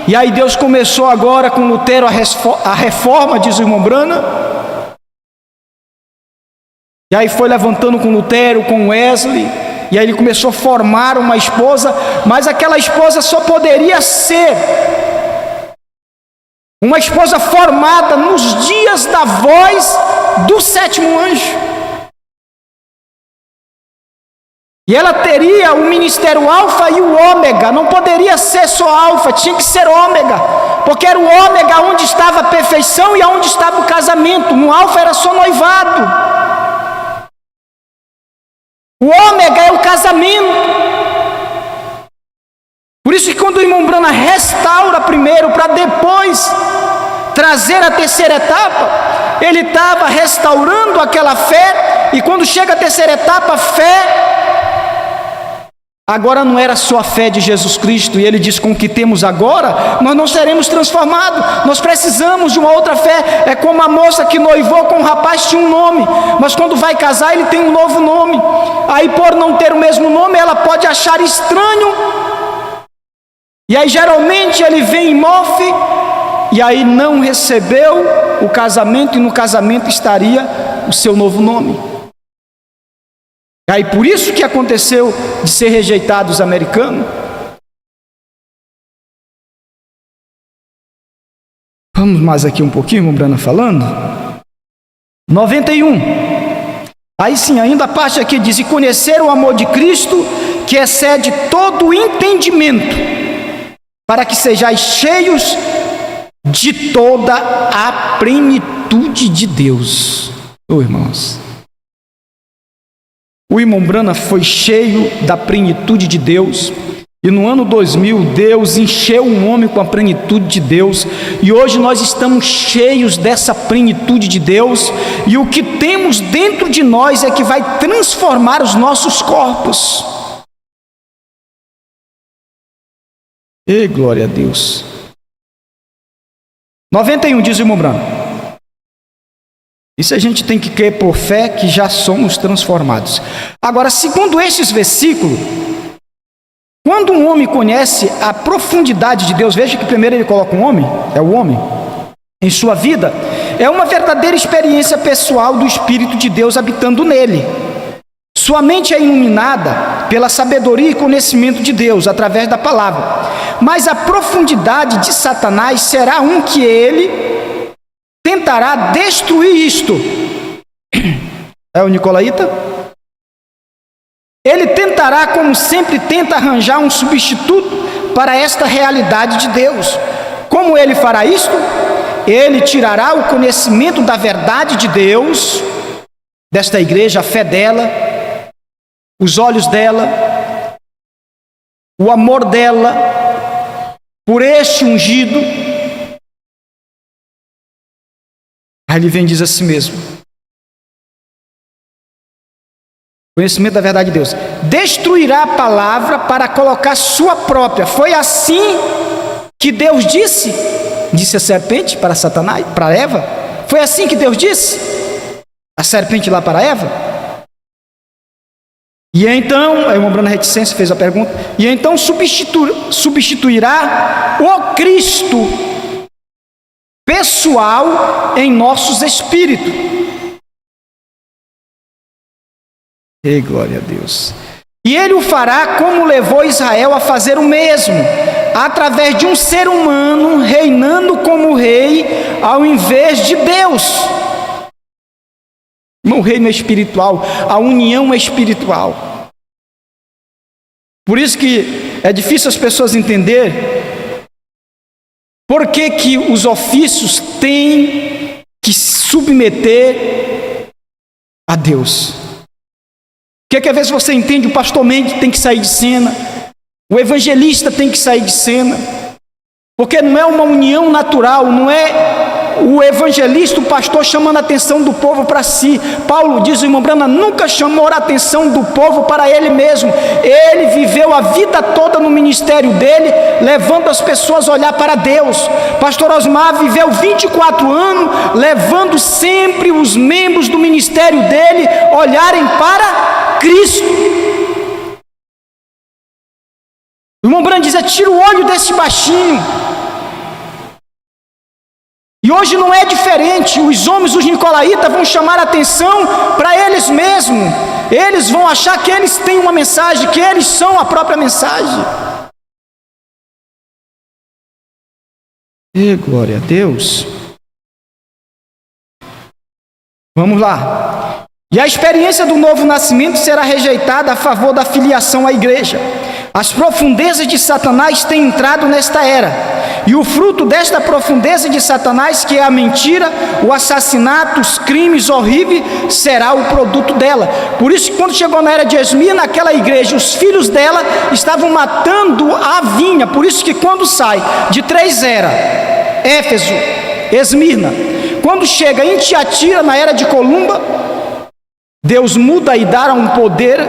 e aí Deus começou agora com Lutero a reforma, diz o irmão Branham, e aí foi levantando com Lutero, com Wesley, e aí ele começou a formar uma esposa, mas aquela esposa só poderia ser uma esposa formada nos dias da voz do sétimo anjo. E ela teria o ministério alfa e o ômega, não poderia ser só alfa, tinha que ser ômega, porque era o ômega onde estava a perfeição e onde estava o casamento. No alfa era só noivado, o ômega é o casamento. Por isso que quando o irmão Branham restaura primeiro, para depois trazer a terceira etapa, ele estava restaurando aquela fé, e quando chega a terceira etapa, a fé agora não era só a fé de Jesus Cristo, e ele diz: com o que temos agora, nós não seremos transformados, nós precisamos de uma outra fé. É como a moça que noivou com um rapaz, tinha um nome, mas quando vai casar ele tem um novo nome. Aí, por não ter o mesmo nome, ela pode achar estranho, e aí geralmente ele vem e mofe, e aí não recebeu o casamento, e no casamento estaria o seu novo nome. Aí por isso que aconteceu de ser rejeitado os americanos. Vamos mais aqui um pouquinho, irmão Branham falando. 91. Aí sim, ainda a parte aqui diz: e conhecer o amor de Cristo, que excede todo o entendimento, para que sejais cheios de toda a plenitude de Deus. Irmãos, o irmão Branham foi cheio da plenitude de Deus. E no ano 2000, Deus encheu um homem com a plenitude de Deus. E hoje nós estamos cheios dessa plenitude de Deus. E o que temos dentro de nós é que vai transformar os nossos corpos. E glória a Deus. 91, diz o irmão Branham. Isso a gente tem que crer por fé que já somos transformados. Agora, segundo estes versículos, quando um homem conhece a profundidade de Deus, veja que primeiro ele coloca um homem, é o homem, em sua vida, é uma verdadeira experiência pessoal do Espírito de Deus habitando nele. Sua mente é iluminada pela sabedoria e conhecimento de Deus, através da palavra. Mas a profundidade de Satanás será um que ele tentará destruir isto. É o nicolaíta? Ele tentará, como sempre tenta, arranjar um substituto para esta realidade de Deus. Como ele fará isto? Ele tirará o conhecimento da verdade de Deus, desta igreja, a fé dela, os olhos dela, o amor dela, por este ungido. Aí ele vem e diz assim mesmo: conhecimento da verdade de Deus. Destruirá a palavra para colocar sua própria. Foi assim que Deus disse? Disse a serpente para Satanás, para Eva? Foi assim que Deus disse? A serpente lá para Eva? E então, aí o irmão reticência fez a pergunta, e então substituirá o Cristo pessoal em nossos espíritos. E glória a Deus. E ele o fará como levou Israel a fazer o mesmo, através de um ser humano reinando como rei ao invés de Deus. O reino é espiritual, a união é espiritual. Por isso que é difícil as pessoas entenderem por que os ofícios têm que se submeter a Deus. Porque às vezes você entende, o pastor Mendes tem que sair de cena, o evangelista tem que sair de cena, porque não é uma união natural, não é o evangelista, o pastor chamando a atenção do povo para si. Paulo diz, o irmão Branham nunca chamou a atenção do povo para ele mesmo. Ele viveu a vida toda no ministério dele, levando as pessoas a olhar para Deus. Pastor Osmar viveu 24 anos, levando sempre os membros do ministério dele olharem para Cristo. O irmão Branham diz, tira o olho desse baixinho. E hoje não é diferente. Os homens, os nicolaítas, vão chamar a atenção para eles mesmos. Eles vão achar que eles têm uma mensagem, que eles são a própria mensagem. E glória a Deus. Vamos lá. E a experiência do novo nascimento será rejeitada a favor da filiação à igreja. As profundezas de Satanás têm entrado nesta era. E o fruto desta profundeza de Satanás, que é a mentira, o assassinato, os crimes horríveis, será o produto dela. Por isso que quando chegou na era de Esmirna, naquela igreja, os filhos dela estavam matando a vinha. Por isso que quando sai de 3 eras, Éfeso, Esmirna, quando chega em Tiatira, na era de Columba, Deus muda e dá um poder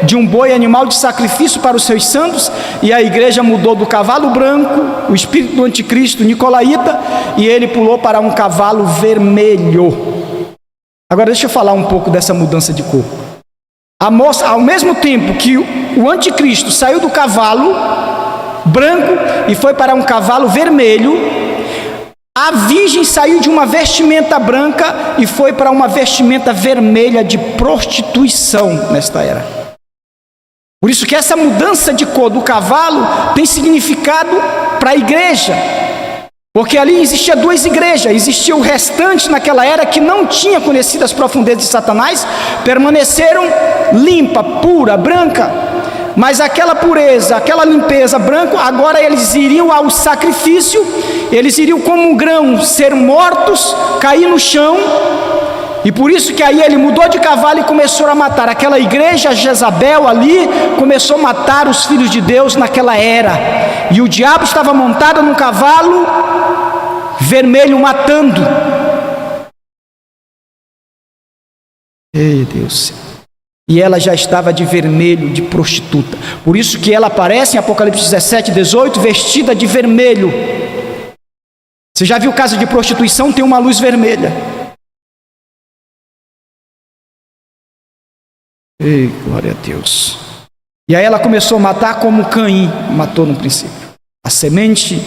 de um boi animal de sacrifício para os seus santos, e a igreja mudou do cavalo branco, o espírito do anticristo nicolaíta, e ele pulou para um cavalo vermelho. Agora deixa eu falar um pouco dessa mudança de cor. Ao mesmo tempo que o anticristo saiu do cavalo branco e foi para um cavalo vermelho, a virgem saiu de uma vestimenta branca e foi para uma vestimenta vermelha de prostituição nesta era. Por isso que essa mudança de cor do cavalo tem significado para a igreja. Porque ali existia 2 igrejas. Existia o restante naquela era que não tinha conhecido as profundezas de Satanás, permaneceram limpa, pura, branca. Mas aquela pureza, aquela limpeza branca, agora eles iriam ao sacrifício, eles iriam como um grão ser mortos, cair no chão, E por isso que aí ele mudou de cavalo e começou a matar. Aquela igreja Jezabel ali começou a matar os filhos de Deus naquela era. E o diabo estava montado num cavalo vermelho matando. Ei, Deus. E ela já estava de vermelho, de prostituta. Por isso que ela aparece em Apocalipse 17, 18, vestida de vermelho. Você já viu casa de prostituição? Tem uma luz vermelha. Ei, glória a Deus. E aí ela começou a matar como Caim matou no princípio. A semente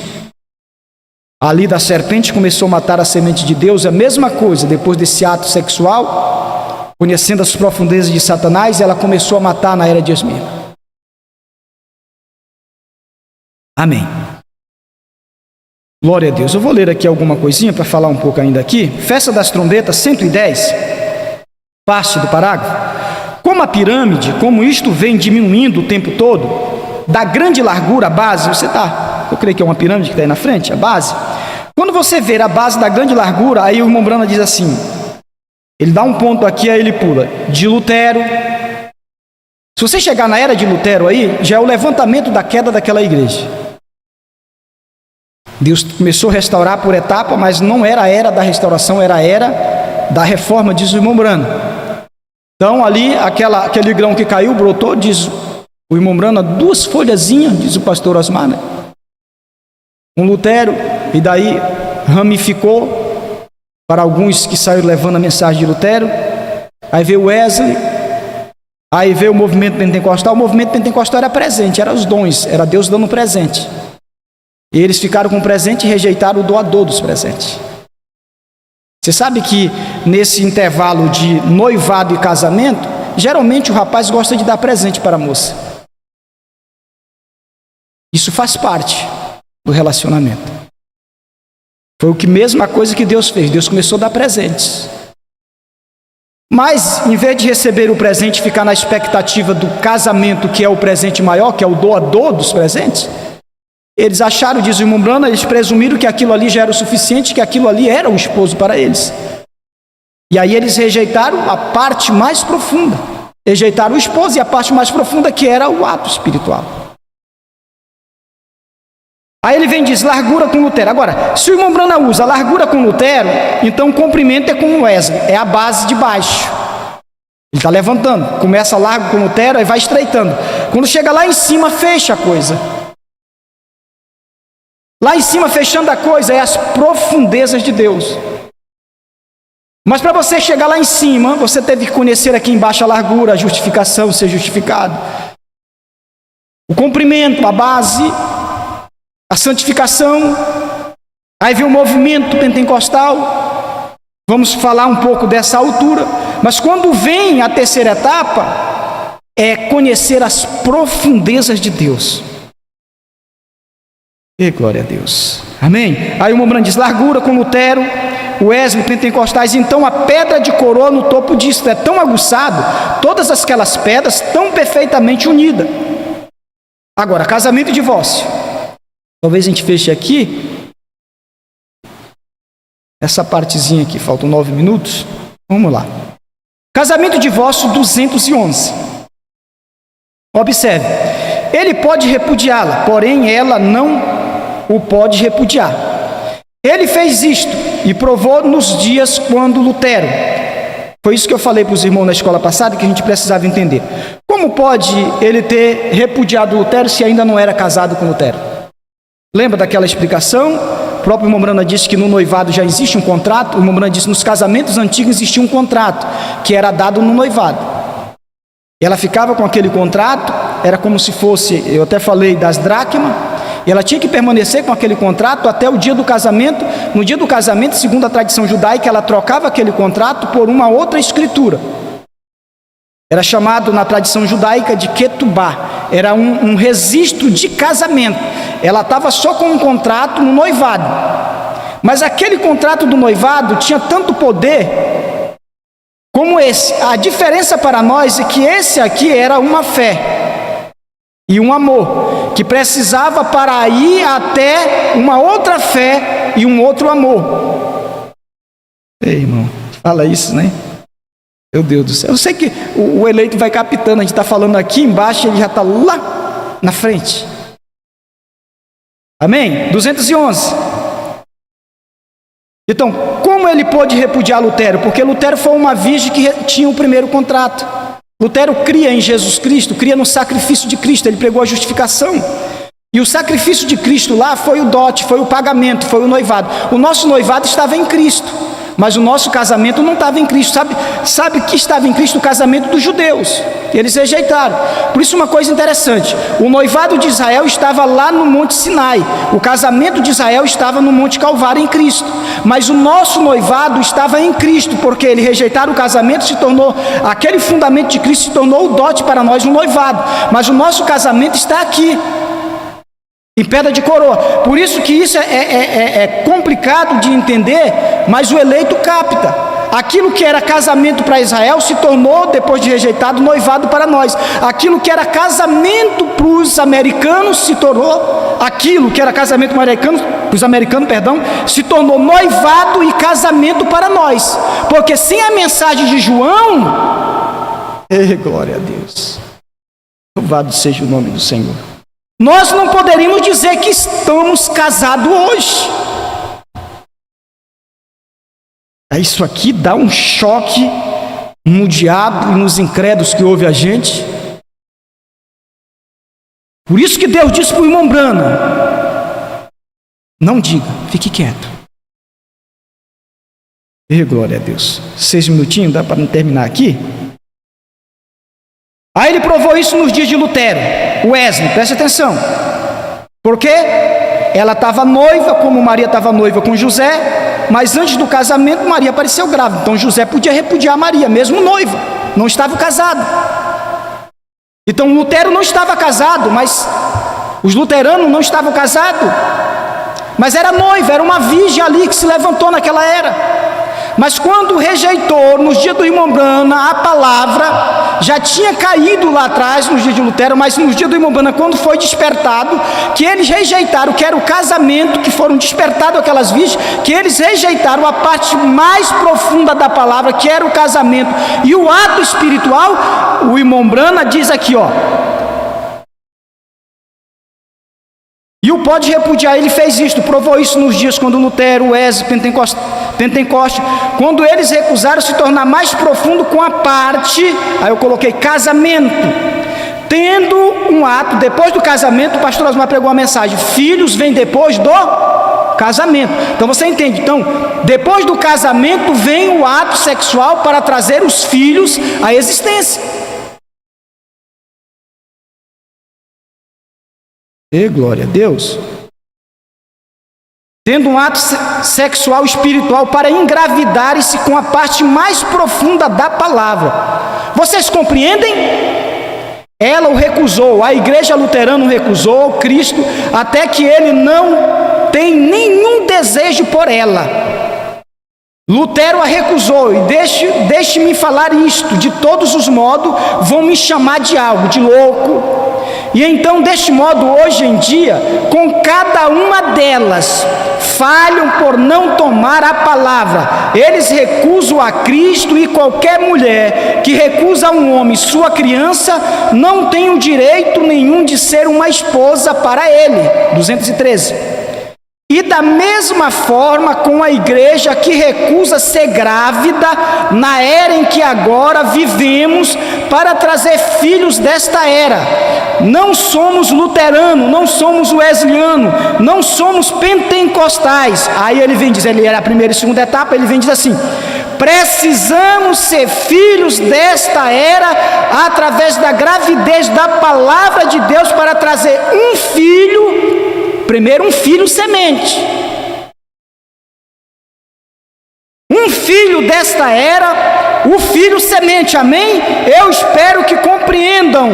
ali da serpente começou a matar a semente de Deus. A mesma coisa, depois desse ato sexual, conhecendo as profundezas de Satanás, ela começou a matar na era de Esmirna. Amém. Glória a Deus. Eu vou ler aqui alguma coisinha para falar um pouco ainda aqui. Festa das Trombetas, 110, parte do parágrafo. Como a pirâmide, como isto vem diminuindo o tempo todo, da grande largura, a base, eu creio que é uma pirâmide que está aí na frente, a base. Quando você ver a base da grande largura, aí o irmão Brana diz assim, ele dá um ponto aqui, aí ele pula, de Lutero. Se você chegar na era de Lutero aí, já é o levantamento da queda daquela igreja. Deus começou a restaurar por etapa, mas não era a era da restauração, era a era da reforma, diz o irmão Brana. Então ali, aquele grão que caiu, brotou, diz o irmão Brana, 2 folhazinhas, diz o pastor Osmar, né? Um Lutero, e daí ramificou para alguns que saíram levando a mensagem de Lutero. Aí veio Wesley, aí veio o movimento pentecostal. O movimento pentecostal era presente, era os dons, era Deus dando presente. E eles ficaram com o presente e rejeitaram o doador dos presentes. Você sabe que nesse intervalo de noivado e casamento, geralmente o rapaz gosta de dar presente para a moça. Isso faz parte do relacionamento. Foi a mesma coisa que Deus fez. Deus começou a dar presentes. Mas, em vez de receber o presente e ficar na expectativa do casamento, que é o presente maior, que é o doador dos presentes, eles acharam, diz o irmão Brana, eles presumiram que aquilo ali já era o suficiente, que aquilo ali era o esposo para eles. E aí eles rejeitaram a parte mais profunda. Rejeitaram o esposo e a parte mais profunda, que era o ato espiritual. Aí ele vem e diz, largura com Lutero. Agora, se o irmão Brana usa largura com Lutero, então o comprimento é com Wesley, é a base de baixo. Ele está levantando, começa largo com Lutero e vai estreitando. Quando chega lá em cima, fecha a coisa. Lá em cima, fechando a coisa, é as profundezas de Deus. Mas para você chegar lá em cima, você teve que conhecer aqui embaixo a largura, a justificação, ser justificado. O comprimento, a base, a santificação. Aí vem o movimento pentecostal. Vamos falar um pouco dessa altura. Mas quando vem a terceira etapa, é conhecer as profundezas de Deus. E glória a Deus. Amém? Aí o irmão Brana diz, largura com Lutero, Wesley, pentecostais. Então a pedra de coroa no topo disso é tão aguçado, todas aquelas pedras tão perfeitamente unidas. Agora, casamento e divórcio. Talvez a gente feche aqui essa partezinha aqui, faltam 9 minutos. Vamos lá. Casamento e divórcio 211. Observe, ele pode repudiá-la, porém ela não o pode repudiar. Ele fez isto e provou nos dias quando Lutero. Foi isso que eu falei para os irmãos na escola passada, que a gente precisava entender. Como pode ele ter repudiado Lutero se ainda não era casado com Lutero? Lembra daquela explicação? O próprio irmão Brana disse que no noivado já existe um contrato. O irmão Brana disse que nos casamentos antigos existia um contrato que era dado no noivado. Ela ficava com aquele contrato, era como se fosse, eu até falei das dracmas, e ela tinha que permanecer com aquele contrato até o dia do casamento. No dia do casamento, segundo a tradição judaica, ela trocava aquele contrato por uma outra escritura. Era chamado na tradição judaica de ketubá. Era um registro de casamento. Ela estava só com um contrato no noivado. Mas aquele contrato do noivado tinha tanto poder como esse. A diferença para nós é que esse aqui era uma fé e um amor, que precisava para ir até uma outra fé e um outro amor. Ei, irmão, Fala isso, né? Meu Deus do céu. Eu sei que o eleito vai captando, a gente está falando aqui embaixo, ele já está lá na frente. Amém? 211. Então, como ele pôde repudiar Lutero? Porque Lutero foi uma virgem que tinha o primeiro contrato. Lutero cria em Jesus Cristo, cria no sacrifício de Cristo, ele pregou a justificação. E o sacrifício de Cristo lá foi o dote, foi o pagamento, foi o noivado. O nosso noivado estava em Cristo, mas o nosso casamento não estava em Cristo. Sabe que estava em Cristo? O casamento dos judeus. Eles rejeitaram. Por isso, uma coisa interessante: o noivado de Israel estava lá no Monte Sinai, o casamento de Israel estava no Monte Calvário em Cristo, mas o nosso noivado estava em Cristo, porque eles rejeitaram o casamento, se tornou aquele fundamento de Cristo, se tornou o dote para nós, o noivado, mas o nosso casamento está aqui, em pedra de coroa. Por isso que isso é complicado de entender, mas o eleito capta. Aquilo que era casamento para Israel se tornou, depois de rejeitado, noivado para nós. Aquilo que era casamento para os americanos se tornou, aquilo que era casamento para os americanos, se tornou noivado e casamento para nós. Porque sem a mensagem de João, glória a Deus, louvado seja o nome do Senhor, nós não poderíamos dizer que estamos casados hoje. Isso aqui dá um choque no diabo e nos incrédulos que ouvem a gente. Por isso que Deus disse para o irmão Brana: não diga, fique quieto. Glória a Deus. 6 minutinhos, dá para terminar aqui? Aí ele provou isso nos dias de Lutero. Wesley, preste atenção. Porque ela estava noiva, como Maria estava noiva com José, mas antes do casamento Maria apareceu grávida. Então José podia repudiar Maria, mesmo noiva, não estava casado. Então Lutero não estava casado, mas os luteranos não estavam casados, mas era noiva, era uma virgem ali que se levantou naquela era. Mas quando rejeitou, nos dias do irmão Brana, a palavra, já tinha caído lá atrás, nos dias de Lutero, mas nos dias do irmão Brana, quando foi despertado, que eles rejeitaram, que era o casamento, que foram despertados aquelas virgens, que eles rejeitaram a parte mais profunda da palavra, que era o casamento, e o ato espiritual, o irmão Brana diz aqui, e o pode repudiar, ele fez isto, provou isso nos dias quando Lutero, Wesley, Pentecoste, quando eles recusaram se tornar mais profundo com a parte, aí eu coloquei casamento, tendo um ato, depois do casamento, o pastor Osmar pregou uma mensagem: filhos vêm depois do casamento. Então você entende, então, depois do casamento vem o ato sexual para trazer os filhos à existência. Glória a Deus. Tendo um ato sexual espiritual para engravidarem-se com a parte mais profunda da palavra. Vocês compreendem? Ela o recusou, a igreja luterana o recusou, Cristo, até que ele não tem nenhum desejo por ela. Lutero a recusou, e deixe-me falar isto: de todos os modos vão me chamar de algo, de louco. E então, deste modo, hoje em dia, com cada uma delas, falham por não tomar a palavra. Eles recusam a Cristo, e qualquer mulher que recusa a um homem sua criança, não tem o direito nenhum de ser uma esposa para ele. 213. E da mesma forma com a igreja que recusa ser grávida na era em que agora vivemos, para trazer filhos desta era. Não somos luteranos, não somos wesleyano, não somos pentecostais. Aí ele vem dizer, ele era a primeira e segunda etapa, ele vem dizer assim: precisamos ser filhos desta era através da gravidez da palavra de Deus, para trazer um filho. Primeiro, um filho semente. Um filho desta era, o filho semente, amém? Eu espero que compreendam.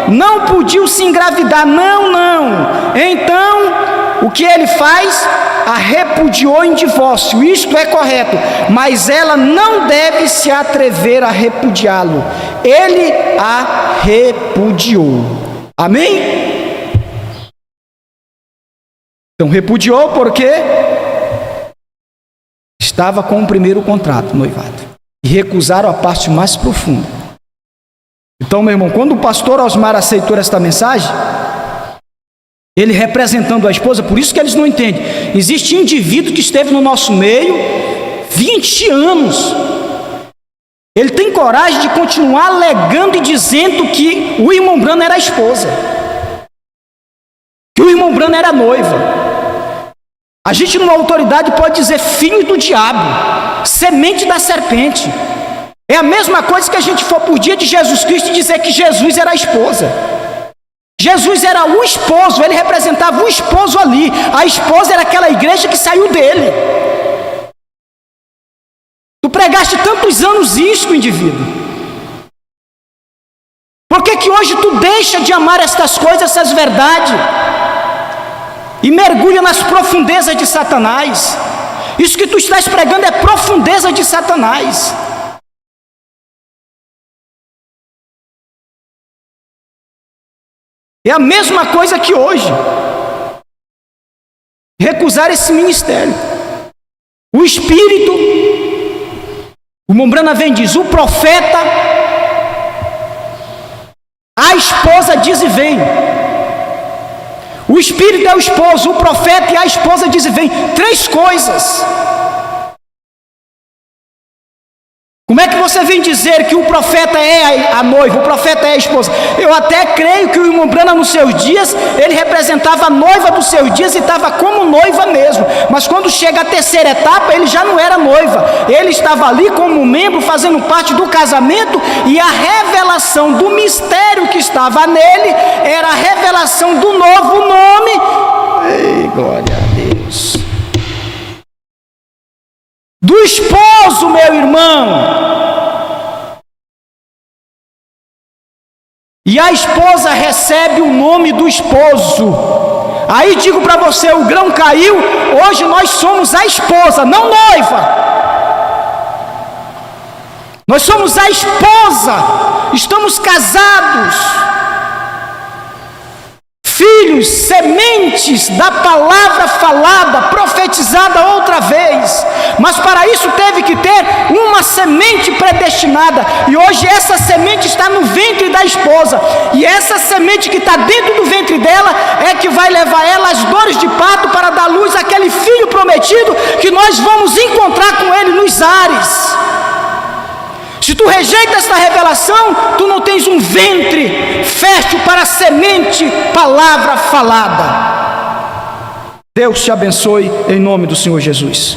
Não podiam se engravidar, não. Então, o que ele faz? A repudiou em divórcio, isto é correto, mas ela não deve se atrever a repudiá-lo. Ele a repudiou, amém? Então repudiou porque estava com o primeiro contrato, noivado. e recusaram a parte mais profunda. Então, meu irmão, quando o pastor Osmar aceitou esta mensagem, ele representando a esposa, por isso que eles não entendem. Existe indivíduo que esteve no nosso meio 20 anos. Ele tem coragem de continuar alegando e dizendo que o irmão Branham era a esposa, que o irmão Branham era a noiva. A gente, numa autoridade, pode dizer filho do diabo, semente da serpente. É a mesma coisa que a gente for por dia de Jesus Cristo e dizer que Jesus era a esposa. Jesus era o esposo, ele representava o esposo ali. A esposa era aquela igreja que saiu dele. Tu pregaste tantos anos isto, indivíduo. Por que que hoje tu deixa de amar estas coisas, essas verdades? E mergulha nas profundezas de Satanás. Isso que tu estás pregando é profundeza de Satanás. É a mesma coisa que hoje. Recusar esse ministério. O Espírito, o irmão Branham vem e diz, o profeta, a esposa diz e vem. O Espírito é o esposo, o profeta e a esposa diz e vem. 3 coisas. Como é que você vem dizer que o profeta é a noiva, o profeta é a esposa? Eu até creio que o irmão Branham, nos seus dias, ele representava a noiva dos seus dias e estava como noiva mesmo. Mas quando chega a terceira etapa, ele já não era noiva. Ele estava ali como membro, fazendo parte do casamento, e a revelação do mistério que estava nele era a revelação do novo nome. Ei, glória a Deus. Do esposo, meu irmão. E a esposa recebe o nome do esposo. Aí digo para você, o grão caiu. Hoje nós somos a esposa, não noiva. Nós somos a esposa. Estamos casados. Filhos, sementes da palavra falada, profetizada outra vez. Mas para isso teve que ter uma semente predestinada. E hoje essa semente está no ventre da esposa. E essa semente que está dentro do ventre dela é que vai levar ela às dores de parto para dar luz àquele filho prometido que nós vamos encontrar com ele nos ares. Se tu rejeita esta revelação, tu não tens um ventre fértil para a semente, palavra falada. Deus te abençoe em nome do Senhor Jesus.